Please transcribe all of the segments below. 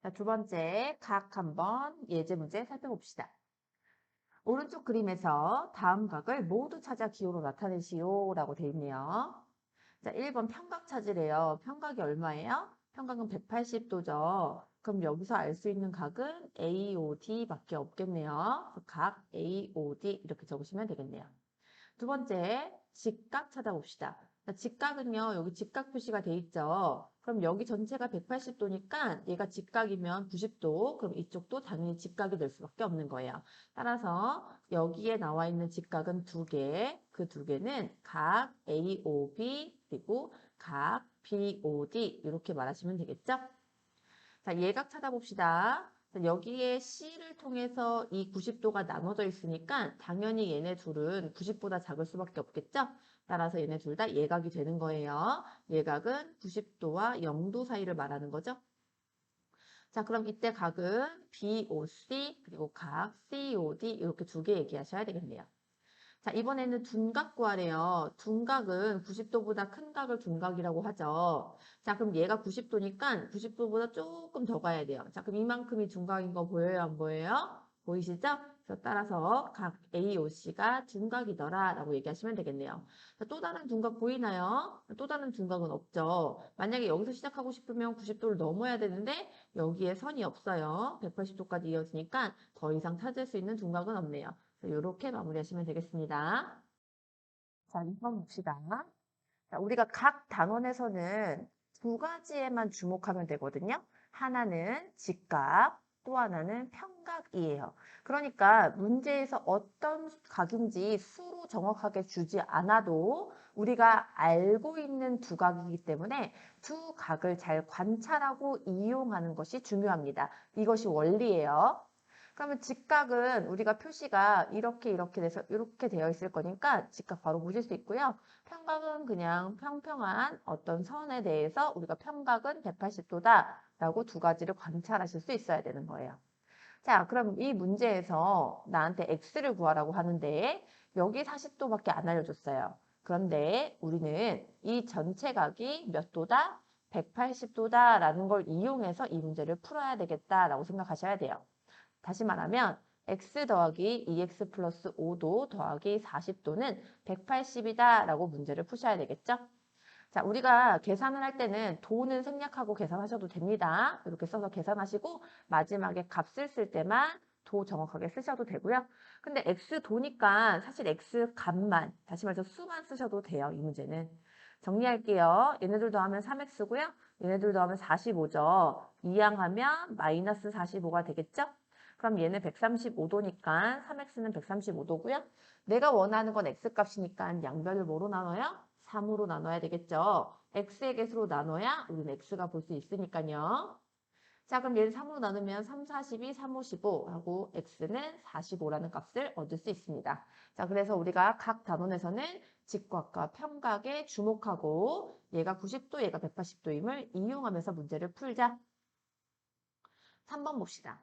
자, 두 번째 각 한번 예제 문제 살펴봅시다. 오른쪽 그림에서 다음 각을 모두 찾아 기호로 나타내시오 라고 되어 있네요. 자, 1번 평각 찾으래요. 평각이 얼마예요? 평각은 180도죠. 그럼 여기서 알 수 있는 각은 AOD 밖에 없겠네요. 그래서 각 AOD 이렇게 적으시면 되겠네요. 두 번째, 직각 찾아봅시다. 직각은요, 여기 직각 표시가 돼 있죠. 그럼 여기 전체가 180도니까 얘가 직각이면 90도, 그럼 이쪽도 당연히 직각이 될 수밖에 없는 거예요. 따라서 여기에 나와 있는 직각은 두 개, 그 두 개는 각 AOB 그리고 각 BOD 이렇게 말하시면 되겠죠? 자, 예각 찾아봅시다. 자, 여기에 C를 통해서 이 90도가 나눠져 있으니까 당연히 얘네 둘은 90보다 작을 수밖에 없겠죠? 따라서 얘네 둘 다 예각이 되는 거예요. 예각은 90도와 0도 사이를 말하는 거죠. 자, 그럼 이때 각은 BOC 그리고 각 COD 이렇게 두 개 얘기하셔야 되겠네요. 자, 이번에는 둔각 구하래요. 둔각은 90도보다 큰 각을 둔각이라고 하죠. 자, 그럼 얘가 90도니까 90도보다 조금 더 가야 돼요. 자, 그럼 이만큼이 둔각인 거 보여요? 안 보여요? 보이시죠? 그래서 따라서 각 AOC가 둔각이더라 라고 얘기하시면 되겠네요. 자, 또 다른 둔각 보이나요? 또 다른 둔각은 없죠. 만약에 여기서 시작하고 싶으면 90도를 넘어야 되는데 여기에 선이 없어요. 180도까지 이어지니까 더 이상 찾을 수 있는 둔각은 없네요. 이렇게 마무리하시면 되겠습니다. 자, 2번 봅시다. 자, 우리가 각 단원에서는 두 가지에만 주목하면 되거든요. 하나는 직각, 또 하나는 평각이에요. 그러니까 문제에서 어떤 각인지 수로 정확하게 주지 않아도 우리가 알고 있는 두 각이기 때문에 두 각을 잘 관찰하고 이용하는 것이 중요합니다. 이것이 원리예요. 그러면 직각은 우리가 표시가 이렇게 돼서 이렇게 되어 있을 거니까 직각 바로 보실 수 있고요. 평각은 그냥 평평한 어떤 선에 대해서 우리가 평각은 180도다 라고 두 가지를 관찰하실 수 있어야 되는 거예요. 자, 그럼 이 문제에서 나한테 x를 구하라고 하는데 여기 40도밖에 안 알려줬어요. 그런데 우리는 이 전체 각이 몇 도다? 180도다라는 걸 이용해서 이 문제를 풀어야 되겠다라고 생각하셔야 돼요. 다시 말하면 x 더하기 2x 플러스 5도 더하기 40도는 180이다 라고 문제를 푸셔야 되겠죠? 자, 우리가 계산을 할 때는 도는 생략하고 계산하셔도 됩니다. 이렇게 써서 계산하시고 마지막에 값을 쓸 때만 도 정확하게 쓰셔도 되고요. 근데 x 도니까 사실 x 값만, 다시 말해서 수만 쓰셔도 돼요. 이 문제는. 정리할게요. 얘네들 더하면 3x고요. 얘네들 더하면 45죠. 이항하면 마이너스 45가 되겠죠? 그럼 얘는 135도니까 3x는 135도고요. 내가 원하는 건 x값이니까 양변을 뭐로 나눠요? 3으로 나눠야 되겠죠. x의 개수로 나눠야 우리는 x가 볼 수 있으니까요. 자, 그럼 얘를 3으로 나누면 3, 42, 3, 5, 15 하고 x는 45라는 값을 얻을 수 있습니다. 자, 그래서 우리가 각 단원에서는 직각과 평각에 주목하고 얘가 90도, 얘가 180도임을 이용하면서 문제를 풀자. 3번 봅시다.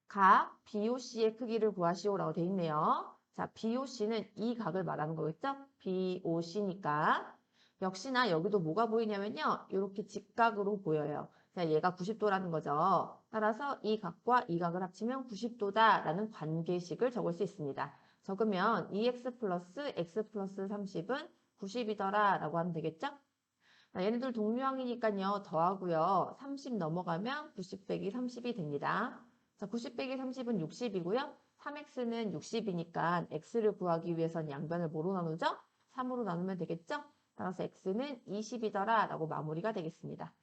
각 BOC의 크기를 구하시오라고 돼 있네요. 자, BOC는 이 각을 말하는 거겠죠? BOC니까. 역시나 여기도 뭐가 보이냐면요. 이렇게 직각으로 보여요. 자, 얘가 90도라는 거죠. 따라서 이 각과 이 각을 합치면 90도다라는 관계식을 적을 수 있습니다. 적으면 2x 플러스 x 플러스 30은 90이더라 라고 하면 되겠죠? 자, 얘네들 동류항이니까요. 더하고요. 30 넘어가면 90 빼기 30이 됩니다. 자, 90 빼기 30은 60이고요. 3x는 60이니까 x를 구하기 위해선 양변을 뭐로 나누죠? 3으로 나누면 되겠죠? 따라서 x는 20이더라 라고 마무리가 되겠습니다.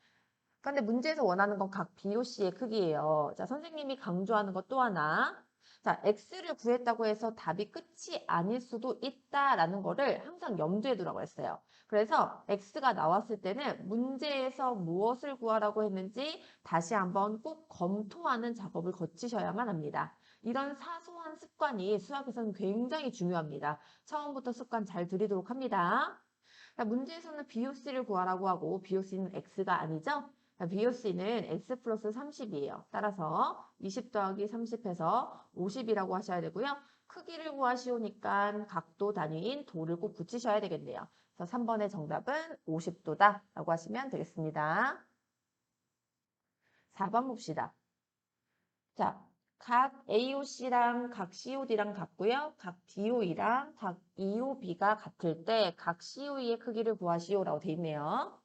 그런데 문제에서 원하는 건 각 BOC의 크기예요. 자, 선생님이 강조하는 것 또 하나. 자, x를 구했다고 해서 답이 끝이 아닐 수도 있다라는 거를 항상 염두에 두라고 했어요. 그래서 x가 나왔을 때는 문제에서 무엇을 구하라고 했는지 다시 한번 꼭 검토하는 작업을 거치셔야만 합니다. 이런 사소한 습관이 수학에서는 굉장히 중요합니다. 처음부터 습관 잘 들이도록 합니다. 자, 문제에서는 BOC를 구하라고 하고 BOC는 x가 아니죠? BOC는 x 플러스 30이에요. 따라서 20 더하기 30해서 50이라고 하셔야 되고요. 크기를 구하시오니까 각도 단위인 도를 꼭 붙이셔야 되겠네요. 그래서 3번의 정답은 50도다 라고 하시면 되겠습니다. 4번 봅시다. 자, 각 AOC랑 각 COD랑 같고요. 각 DOE랑 각 EOB가 같을 때 각 COE의 크기를 구하시오라고 돼 있네요.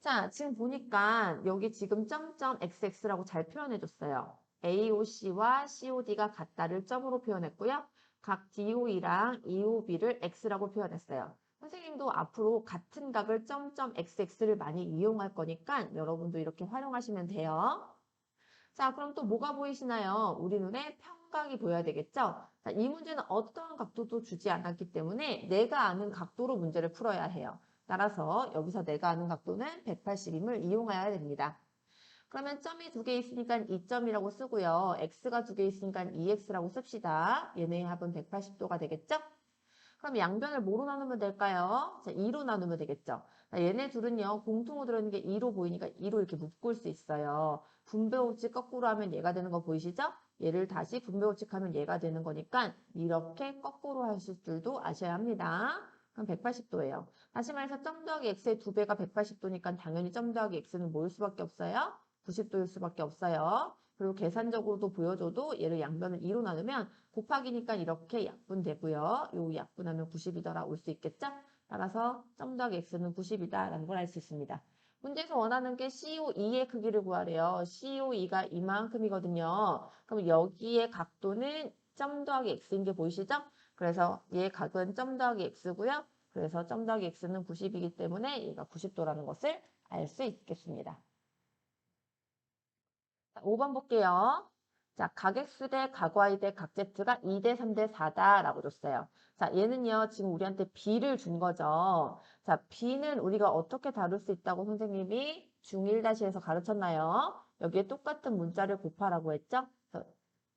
자, 지금 보니까 여기 지금 점점 XX라고 잘 표현해줬어요. AOC와 COD가 같다를 점으로 표현했고요. 각 DOE랑 EOB를 X라고 표현했어요. 선생님도 앞으로 같은 각을 점점 XX를 많이 이용할 거니까 여러분도 이렇게 활용하시면 돼요. 자, 그럼 또 뭐가 보이시나요? 우리 눈에 평각이 보여야 되겠죠? 자, 이 문제는 어떠한 각도도 주지 않았기 때문에 내가 아는 각도로 문제를 풀어야 해요. 따라서 여기서 내가 아는 각도는 180임을 이용해야 됩니다. 그러면 점이 두 개 있으니까 2점이라고 쓰고요. x가 두 개 있으니까 2x라고 씁시다. 얘네의 합은 180도가 되겠죠? 그럼 양변을 뭐로 나누면 될까요? 자, 2로 나누면 되겠죠. 자, 얘네 둘은요, 공통으로 들어있는 게 2로 보이니까 2로 이렇게 묶을 수 있어요. 분배법칙 거꾸로 하면 얘가 되는 거 보이시죠? 얘를 다시 분배법칙 하면 얘가 되는 거니까 이렇게 거꾸로 하실 줄도 아셔야 합니다. 그럼 180도예요. 다시 말해서 점 더하기 x의 2배가 180도니까 당연히 점 더하기 x는 뭐일 수밖에 없어요? 90도일 수밖에 없어요. 그리고 계산적으로도 보여줘도 얘를 양변을 2로 나누면 곱하기니까 이렇게 약분되고요. 요 약분하면 90이더라 올 수 있겠죠? 따라서 점 더하기 x는 90이다라는 걸 알 수 있습니다. 문제에서 원하는 게 COE의 크기를 구하래요. COE가 이만큼이거든요. 그럼 여기에 각도는 점 더하기 x인 게 보이시죠? 그래서 얘 각은 점 더하기 x고요. 그래서 점 더하기 x는 90이기 때문에 얘가 90도라는 것을 알 수 있겠습니다. 5번 볼게요. 자, 각 X 대 각 Y 대 각 Z가 2대 3대 4다라고 줬어요. 자, 얘는요, 지금 우리한테 B를 준 거죠. 자, B는 우리가 어떻게 다룰 수 있다고 선생님이 중1-에서 가르쳤나요? 여기에 똑같은 문자를 곱하라고 했죠? 그래서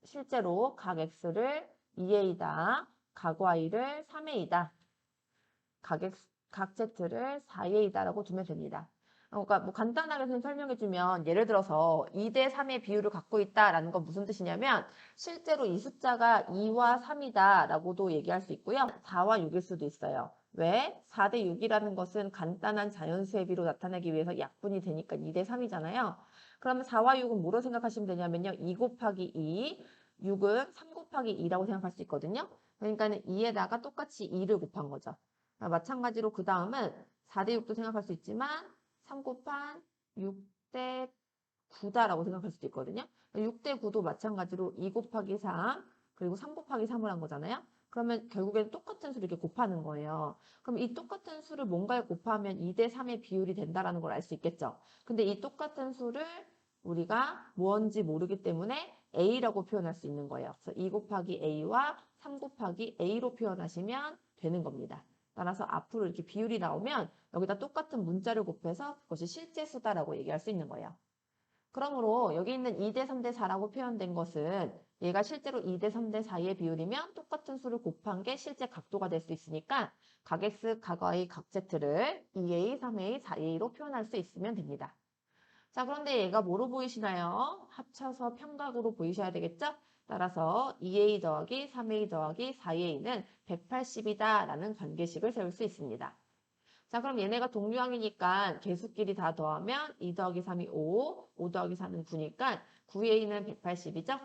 실제로 각 X를 2A다, 각 Y를 3A다, 각 Z를 4A다라고 두면 됩니다. 그러니까 뭐 간단하게 설명해주면 예를 들어서 2대 3의 비율을 갖고 있다라는 건 무슨 뜻이냐면 실제로 이 숫자가 2와 3이다라고도 얘기할 수 있고요. 4와 6일 수도 있어요. 왜? 4대 6이라는 것은 간단한 자연수의 비로 나타내기 위해서 약분이 되니까 2대 3이잖아요. 그러면 4와 6은 뭐로 생각하시면 되냐면요. 2 곱하기 2, 6은 3 곱하기 2라고 생각할 수 있거든요. 그러니까 2에다가 똑같이 2를 곱한 거죠. 마찬가지로 그 다음은 4대 6도 생각할 수 있지만 3 곱한 6대 9다라고 생각할 수도 있거든요. 6대 9도 마찬가지로 2 곱하기 3 그리고 3 곱하기 3을 한 거잖아요. 그러면 결국에는 똑같은 수를 이렇게 곱하는 거예요. 그럼 이 똑같은 수를 뭔가에 곱하면 2대 3의 비율이 된다는 걸 알 수 있겠죠. 근데 이 똑같은 수를 우리가 뭔지 모르기 때문에 A라고 표현할 수 있는 거예요. 그래서 2 곱하기 A와 3 곱하기 A로 표현하시면 되는 겁니다. 따라서 앞으로 이렇게 비율이 나오면 여기다 똑같은 문자를 곱해서 그것이 실제 수다라고 얘기할 수 있는 거예요. 그러므로 여기 있는 2대 3대 4라고 표현된 것은 얘가 실제로 2대 3대 4의 비율이면 똑같은 수를 곱한 게 실제 각도가 될 수 있으니까 각 X, 각 Y, 각 Z를 2A, 3A, 4A로 표현할 수 있으면 됩니다. 자, 그런데 얘가 뭐로 보이시나요? 합쳐서 평각으로 보이셔야 되겠죠? 따라서 2A 더하기 3A 더하기 4A는 180이다라는 관계식을 세울 수 있습니다. 자, 그럼 얘네가 동류항이니까 개수끼리 다 더하면 2 더하기 3이 5, 5 더하기 4는 9니까 9A는 180이죠?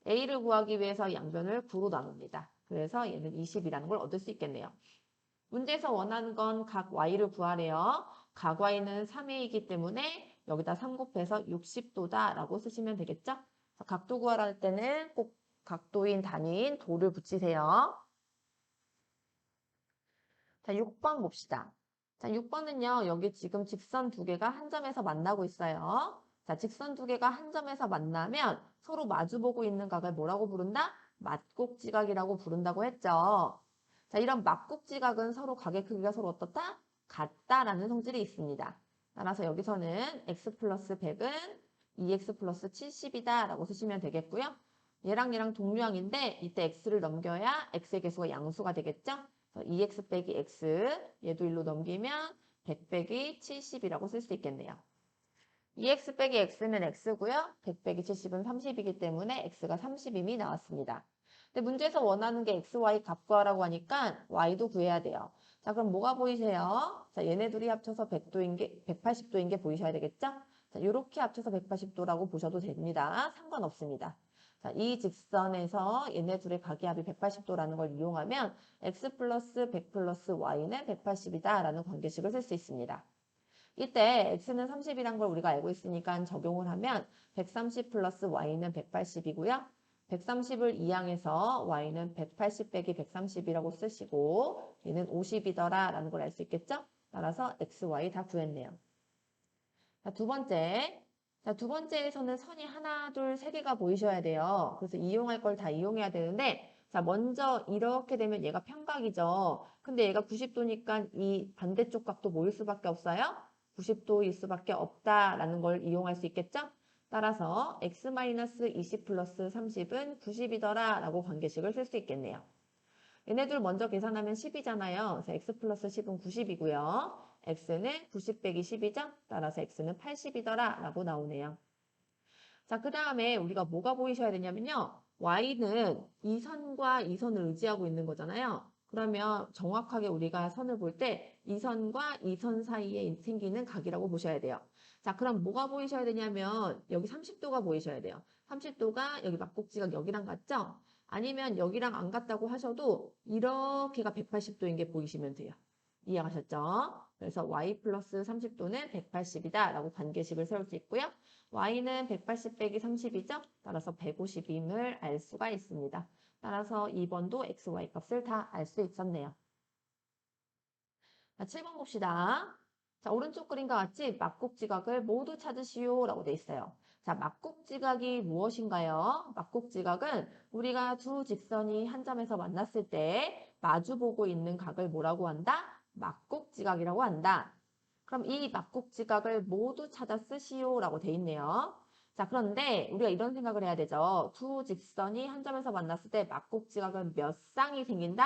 A를 구하기 위해서 양변을 9로 나눕니다. 그래서 얘는 20이라는 걸 얻을 수 있겠네요. 문제에서 원하는 건 각 Y를 구하래요. 각 Y는 3A이기 때문에 여기다 3 곱해서 60도다라고 쓰시면 되겠죠? 각도 구하라 할 때는 꼭 각도인 단위인 도를 붙이세요. 자, 6번 봅시다. 자, 6번은요. 여기 지금 직선 두 개가 한 점에서 만나고 있어요. 자, 직선 두 개가 한 점에서 만나면 서로 마주보고 있는 각을 뭐라고 부른다? 맞곡지각이라고 부른다고 했죠. 자, 이런 맞곡지각은 서로 각의 크기가 서로 어떻다? 같다라는 성질이 있습니다. 따라서 여기서는 x 플러스 100은 2x 플러스 70이다 라고 쓰시면 되겠고요. 얘랑 동류항인데 이때 x를 넘겨야 x의 개수가 양수가 되겠죠? 2x 빼기 x, 얘도 1로 넘기면 100 빼기 70이라고 쓸 수 있겠네요. 2x 빼기 x는 x고요. 100 빼기 70은 30이기 때문에 x가 30임이 나왔습니다. 근데 문제에서 원하는 게 x, y 값 구하라고 하니까 y도 구해야 돼요. 자, 그럼 뭐가 보이세요? 자, 얘네 둘이 합쳐서 100도인 게, 180도인 게 보이셔야 되겠죠? 자, 이렇게 합쳐서 180도라고 보셔도 됩니다. 상관없습니다. 자, 이 직선에서 얘네 둘의 각의 합이 180도라는 걸 이용하면 x 플러스 100 플러스 y는 180이다 라는 관계식을 쓸 수 있습니다. 이때 x는 30이란 걸 우리가 알고 있으니까 적용을 하면 130 플러스 y는 180이고요. 130을 이항해서 y는 180 빼기 130이라고 쓰시고 얘는 50이더라 라는 걸 알 수 있겠죠? 따라서 x, y 다 구했네요. 자, 두 번째. 자, 두 번째에서는 선이 하나, 둘, 세 개가 보이셔야 돼요. 그래서 이용할 걸 다 이용해야 되는데 자, 먼저 이렇게 되면 얘가 평각이죠. 근데 얘가 90도니까 이 반대쪽 각도 뭐일 수밖에 없어요? 90도일 수밖에 없다라는 걸 이용할 수 있겠죠? 따라서 x-20 플러스 30은 90이더라 라고 관계식을 쓸 수 있겠네요. 얘네들 먼저 계산하면 10이잖아요. 그래서 x 플러스 10은 90이고요. x는 90 빼기 10이죠? 따라서 x는 80이더라 라고 나오네요. 자, 그 다음에 우리가 뭐가 보이셔야 되냐면요. y는 이 선과 이 선을 의지하고 있는 거잖아요. 그러면 정확하게 우리가 선을 볼 때 이 선과 이 선 사이에 생기는 각이라고 보셔야 돼요. 자, 그럼 뭐가 보이셔야 되냐면 여기 30도가 보이셔야 돼요. 30도가 여기 막곡지각 여기랑 같죠? 아니면 여기랑 안 같다고 하셔도 이렇게가 180도인 게 보이시면 돼요. 이해가셨죠? 그래서 y 플러스 30도는 180이다 라고 관계식을 세울 수 있고요. y는 180 빼기 30이죠? 따라서 150임을 알 수가 있습니다. 따라서 2번도 x, y 값을 다 알 수 있었네요. 자, 7번 봅시다. 자, 오른쪽 그림과 같이 막곡지각을 모두 찾으시오 라고 돼 있어요. 자, 막곡지각이 무엇인가요? 막곡지각은 우리가 두 직선이 한 점에서 만났을 때 마주보고 있는 각을 뭐라고 한다? 막곡지각이라고 한다. 그럼 이 막곡지각을 모두 찾아 쓰시오 라고 돼 있네요. 자, 그런데 우리가 이런 생각을 해야 되죠. 두 직선이 한 점에서 만났을 때 막곡지각은 몇 쌍이 생긴다?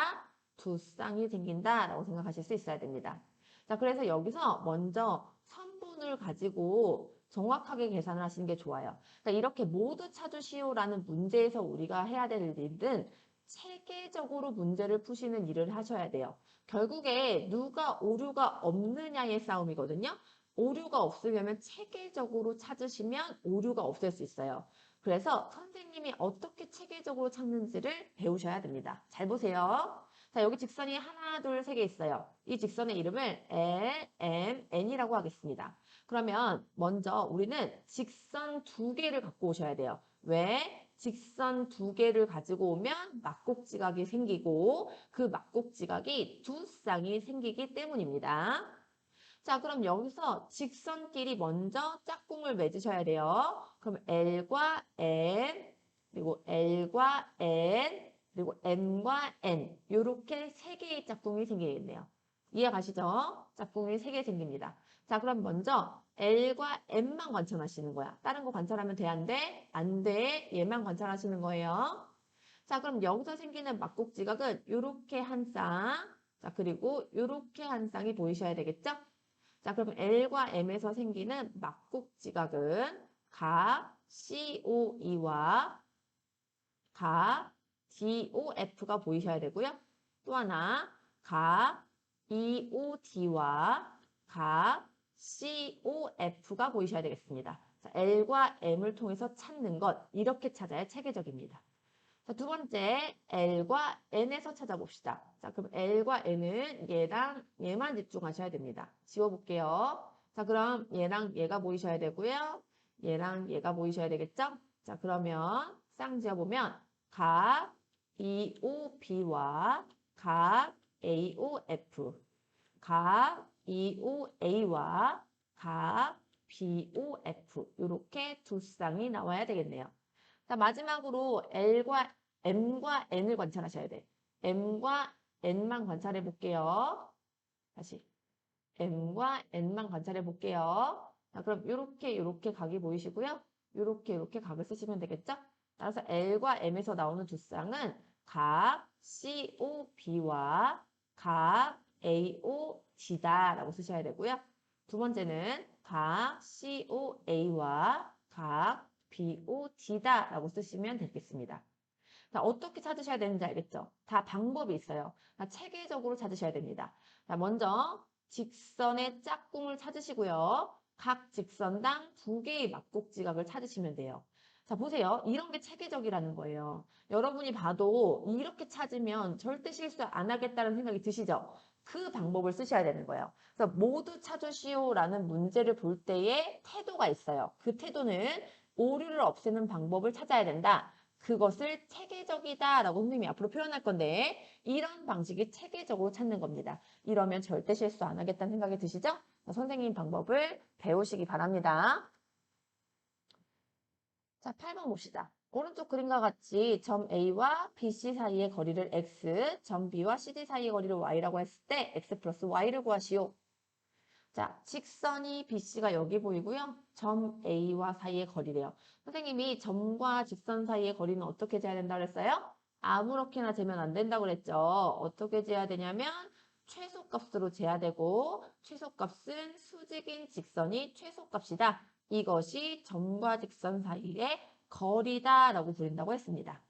두 쌍이 생긴다 라고 생각하실 수 있어야 됩니다. 자, 그래서 여기서 먼저 선분을 가지고 정확하게 계산을 하시는 게 좋아요. 그러니까 이렇게 모두 찾으시오라는 문제에서 우리가 해야 될 일은 체계적으로 문제를 푸시는 일을 하셔야 돼요. 결국에 누가 오류가 없느냐의 싸움이거든요. 오류가 없으려면 체계적으로 찾으시면 오류가 없을 수 있어요. 그래서 선생님이 어떻게 체계적으로 찾는지를 배우셔야 됩니다. 잘 보세요. 자, 여기 직선이 하나, 둘, 세 개 있어요. 이 직선의 이름을 L, M, N이라고 하겠습니다. 그러면 먼저 우리는 직선 두 개를 갖고 오셔야 돼요. 왜? 직선 두 개를 가지고 오면 막곡지각이 생기고 그 막곡지각이 두 쌍이 생기기 때문입니다. 자, 그럼 여기서 직선끼리 먼저 짝꿍을 맺으셔야 돼요. 그럼 L과 M, 그리고 L과 N, 그리고 M과 N 이렇게 세 개의 짝꿍이 생기겠네요. 이해 가시죠? 짝꿍이 세 개 생깁니다. 자, 그럼 먼저 L과 M만 관찰하시는 거야. 다른 거 관찰하면 돼, 안 돼? 안 돼. 얘만 관찰하시는 거예요. 자, 그럼 여기서 생기는 막곡지각은 이렇게 한 쌍, 자, 그리고 이렇게 한 쌍이 보이셔야 되겠죠? 자, 그럼 L과 M에서 생기는 막곡지각은 각 COE와 각 DOF가 보이셔야 되고요. 또 하나 각 EOD와 각 COF가 보이셔야 되겠습니다. 자, L과 M을 통해서 찾는 것 이렇게 찾아야 체계적입니다. 자, 두 번째 L과 N에서 찾아봅시다. 자, 그럼 L과 N은 얘랑 얘만 집중하셔야 됩니다. 지워볼게요. 자, 그럼 얘랑 얘가 보이셔야 되고요. 얘랑 얘가 보이셔야 되겠죠? 자, 그러면 쌍 지어보면 각 EOB와 각 AOF, 각 EOA와 각 BOF 이렇게 두 쌍이 나와야 되겠네요. 자, 마지막으로 M과 N을 관찰하셔야 돼. M과 N만 관찰해 볼게요. 다시 M과 N만 관찰해 볼게요. 자, 그럼 이렇게 각이 보이시고요. 이렇게 각을 쓰시면 되겠죠? 따라서 L과 M에서 나오는 두 쌍은 각 COB와 각 AOD다라고 쓰셔야 되고요. 두 번째는 각 COA와 각 BOD다라고 쓰시면 되겠습니다. 자, 어떻게 찾으셔야 되는지 알겠죠? 다 방법이 있어요. 자, 체계적으로 찾으셔야 됩니다. 자, 먼저 직선의 짝꿍을 찾으시고요. 각 직선당 2개의 막곡지각을 찾으시면 돼요. 자, 보세요. 이런 게 체계적이라는 거예요. 여러분이 봐도 이렇게 찾으면 절대 실수 안 하겠다는 생각이 드시죠? 그 방법을 쓰셔야 되는 거예요. 그래서 모두 찾으시오라는 문제를 볼 때의 태도가 있어요. 그 태도는 오류를 없애는 방법을 찾아야 된다. 그것을 체계적이다라고 선생님이 앞으로 표현할 건데 이런 방식이 체계적으로 찾는 겁니다. 이러면 절대 실수 안 하겠다는 생각이 드시죠? 선생님 방법을 배우시기 바랍니다. 자, 8번 봅시다. 오른쪽 그림과 같이 점 A와 BC 사이의 거리를 X, 점 B와 CD 사이의 거리를 Y라고 했을 때 X 플러스 Y를 구하시오. 자, 직선이 BC가 여기 보이고요. 점 A와 사이의 거리래요. 선생님이 점과 직선 사이의 거리는 어떻게 재야 된다고 그랬어요? 아무렇게나 재면 안 된다고 그랬죠. 어떻게 재야 되냐면 최소값으로 재야 되고 최소값은 수직인 직선이 최소값이다. 이것이 점과 직선 사이의 거리다라고 부른다고 했습니다.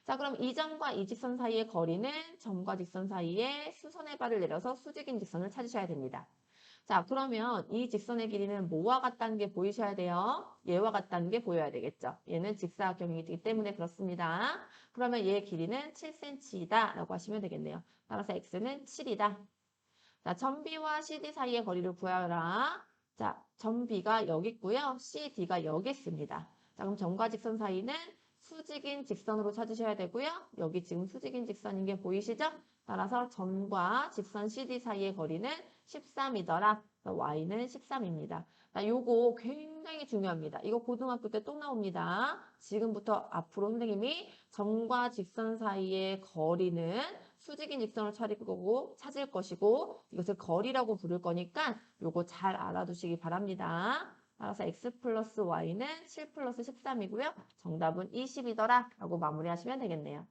자, 그럼 이 점과 이 직선 사이의 거리는 점과 직선 사이에 수선의 발을 내려서 수직인 직선을 찾으셔야 됩니다. 자, 그러면 이 직선의 길이는 뭐와 같다는 게 보이셔야 돼요? 얘와 같다는 게 보여야 되겠죠. 얘는 직사각형이기 때문에 그렇습니다. 그러면 얘의 길이는 7cm이다 라고 하시면 되겠네요. 따라서 x는 7이다. 자, 점 B와 CD 사이의 거리를 구하라. 자, 점 B가 여기 있고요. CD가 여기 있습니다. 자, 그럼 점과 직선 사이는 수직인 직선으로 찾으셔야 되고요. 여기 지금 수직인 직선인 게 보이시죠? 따라서 점과 직선 CD 사이의 거리는 13이더라. Y는 13입니다. 자, 요거 굉장히 중요합니다. 이거 고등학교 때 또 나옵니다. 지금부터 앞으로 선생님이 점과 직선 사이의 거리는 수직인 직선을 찾을 것이고 이것을 거리라고 부를 거니까 요거 잘 알아두시기 바랍니다. 따라서 x 플러스 y는 7 플러스 13이고요. 정답은 20이더라 라고 마무리하시면 되겠네요.